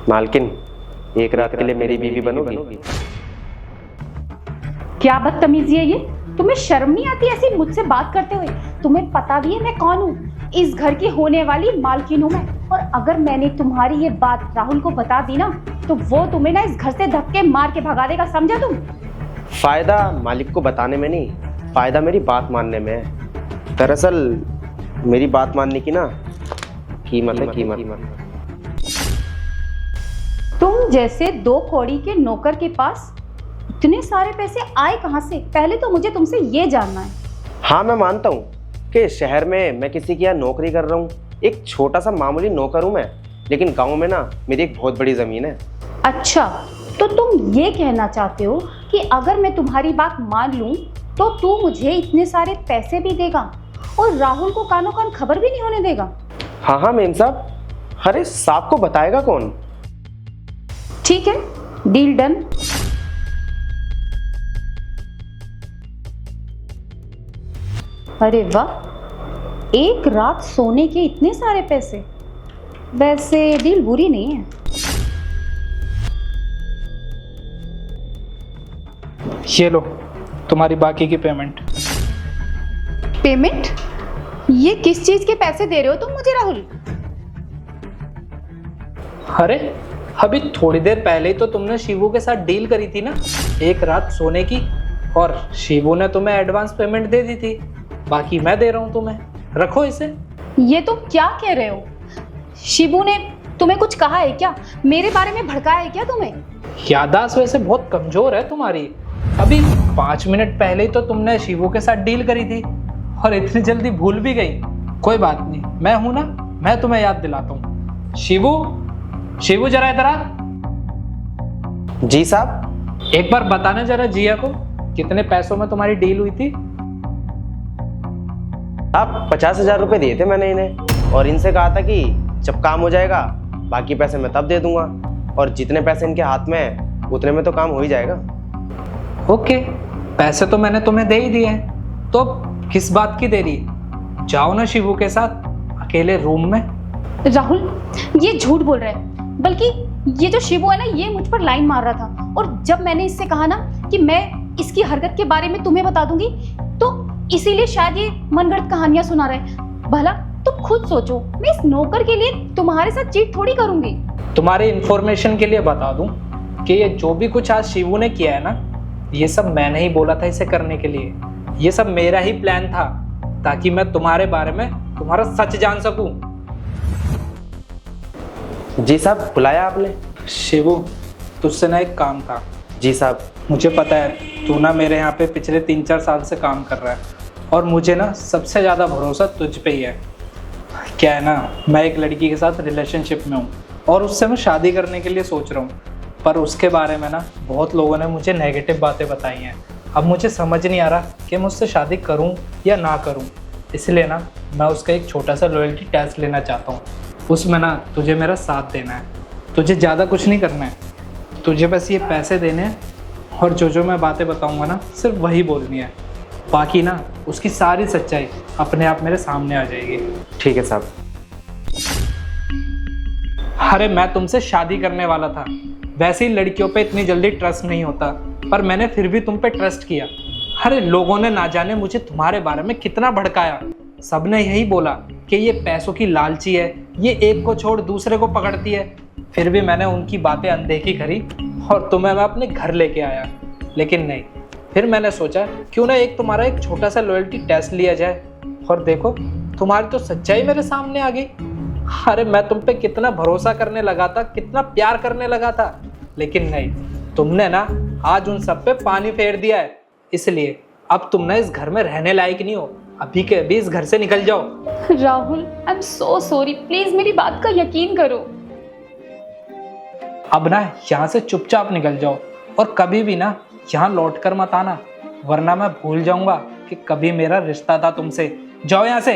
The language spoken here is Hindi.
मालकिन, एक रात के लिए मेरी बीवी बनोगी? क्या बदतमीजी है ये? तुम्हें शर्म नहीं आती ऐसी मुझसे बात करते हुए? तुम्हें पता भी है मैं कौन हूँ? इस घर की होने वाली मालकिन हूँ मैं। और अगर मैंने तुम्हारी ये बात राहुल को बता दी ना, तो वो तुम्हें ना इस घर से धक्के मार के भगा देगा, समझा तुम? फायदा मालिक को बताने में नहीं, फायदा मेरी बात मानने में है। दरअसल मेरी बात मानने की ना कीमत है, कीमत। तुम जैसे दो कौड़ी के नौकर के पास इतने सारे पैसे आए कहाँ से? पहले तो मुझे तुमसे ये जानना है। हाँ, मैं मानता हूँ कि शहर में मैं किसी की यहाँ नौकरी कर रहा हूँ, एक छोटा सा मामूली नौकर हूँ मैं, लेकिन गांव में ना मेरी एक बहुत बड़ी ज़मीन है। अच्छा, तो तुम ये कहना चाहते हो कि अगर मैं तुम्हारी बात मान लूं तो तू मुझे इतने सारे पैसे भी देगा और राहुल को कानों कान खबर भी नहीं होने देगा? हाँ हाँ मेम साहब, अरे सांप को बताएगा कौन? ठीक है, डील डन। अरे वाह, एक रात सोने के इतने सारे पैसे। वैसे डील बुरी नहीं है। ये लो तुम्हारी बाकी की पेमेंट। पेमेंट? ये किस चीज के पैसे दे रहे हो तुम मुझे राहुल? अरे अभी थोड़ी देर पहले ही तो तुमने शिवू के साथ डील करी थी ना, एक रात सोने की, और शिवू ने तुम्हें एडवांस पेमेंट दे दी थी, बाकी मैं दे रहा हूँ तुम्हें, रखो इसे। ये तुम क्या कह रहे हो? शिबू ने तुम्हें कुछ कहा है क्या? मेरे बारे में भड़काया है क्या तुम्हें? याददाश्त वैसे बहुत कमजोर है तुम्हारी। अभी 5 मिनट पहले ही तो तुमने शिवू के साथ डील करी थी और इतनी जल्दी भूल भी गई। कोई बात नहीं, मैं हूं ना, मैं तुम्हें याद दिलाता हूँ। शिवू, शिवू जरा इधर आ। जी साहब। एक बार बताना जरा जिया को कितने पैसों में तुम्हारी डील हुई थी? आप 50,000 रुपये दिए थे मैंने इन्हें, और इनसे कहा था कि जब काम हो जाएगा बाकी पैसे मैं तब दे दूंगा, और जितने पैसे इनके हाथ में है उतने में तो काम हो ही जाएगा। ओके, पैसे तो मैंने तुम्हें दे ही दिए हैं, तो किस बात की देरी? जाओ ना शिवू के साथ अकेले रूम में। राहुल, ये झूठ बोल रहा है। बल्कि ये जो शिबू है ना, ये मुझ पर लाइन मार रहा था, और जब मैंने इससे कहा ना कि मैं इसकी हरकत के बारे में तुम्हें बता दूंगी, तो इसीलिए शायद ये मनगढ़ंत कहानियां सुना रहे हैं। भला तुम खुद सोचो, मैं इस नौकर के लिए तुम्हारे साथ चीट थोड़ी करूंगी। तुम्हारे इंफॉर्मेशन के लिए बता दूं कि ये जो भी कुछ आज शिवू ने किया है ना, ये सब मैंने ही बोला था इसे करने के लिए। ये सब मेरा ही प्लान था, ताकि मैं तुम्हारे बारे में तुम्हारा सच जान सकूं। जी साहब, बुलाया आपने? शिवू, तुझसे ना एक काम था। जी साहब। मुझे पता है तू ना मेरे यहाँ पे पिछले 3-4 साल से काम कर रहा है, और मुझे ना सबसे ज़्यादा भरोसा तुझ पे ही है। क्या है ना, मैं एक लड़की के साथ रिलेशनशिप में हूँ और उससे मैं शादी करने के लिए सोच रहा हूँ, पर उसके बारे में ना बहुत लोगों ने मुझे नेगेटिव बातें बताई हैं। अब मुझे समझ नहीं आ रहा कि मैं उससे शादी करूँ या ना करूँ, इसलिए ना मैं उसका एक छोटा सा लॉयल्टी टेस्ट लेना चाहता हूँ। उसमें ना तुझे मेरा साथ देना है, तुझे ज़्यादा कुछ नहीं करना है, तुझे बस ये पैसे देने हैं, और जो जो मैं बातें बताऊँगा ना सिर्फ वही बोलनी है, बाकी ना उसकी सारी सच्चाई अपने आप मेरे सामने आ जाएगी। ठीक है साहब। अरे मैं तुमसे शादी करने वाला था, वैसे ही लड़कियों पे इतनी जल्दी ट्रस्ट नहीं होता, पर मैंने फिर भी तुम पे ट्रस्ट किया। अरे लोगों ने ना जाने मुझे तुम्हारे बारे में कितना भड़काया, सबने यही बोला कि ये पैसों की लालची है, ये एक को छोड़ दूसरे को पकड़ती है। फिर भी मैंने उनकी बातें अनदेखी करी और तुम्हें मैं अपने घर लेके आया, लेकिन नहीं, फिर मैंने सोचा क्यों ना तुम्हारा एक छोटा सा लॉयल्टी टेस्ट लिया जाए, और देखो तुम्हारी तो सच्चाई मेरे सामने आ गई। अरे मैं तुम पे कितना भरोसा करने लगा था, कितना प्यार करने लगा था, लेकिन नहीं, तुमने ना आज उन सब पे पानी फेर दिया है। इसलिए अब तुम ना इस घर में रहने लायक नहीं हो, अभी के अभी इस घर से निकल जाओ। Rahul, I am so sorry, please मेरी बात का यकीन करो। अब ना यहाँ से चुपचाप निकल जाओ, और कभी भी ना यहाँ लौट कर मत आना, वरना मैं भूल जाऊंगा कि कभी मेरा रिश्ता था तुमसे। जाओ यहाँ से।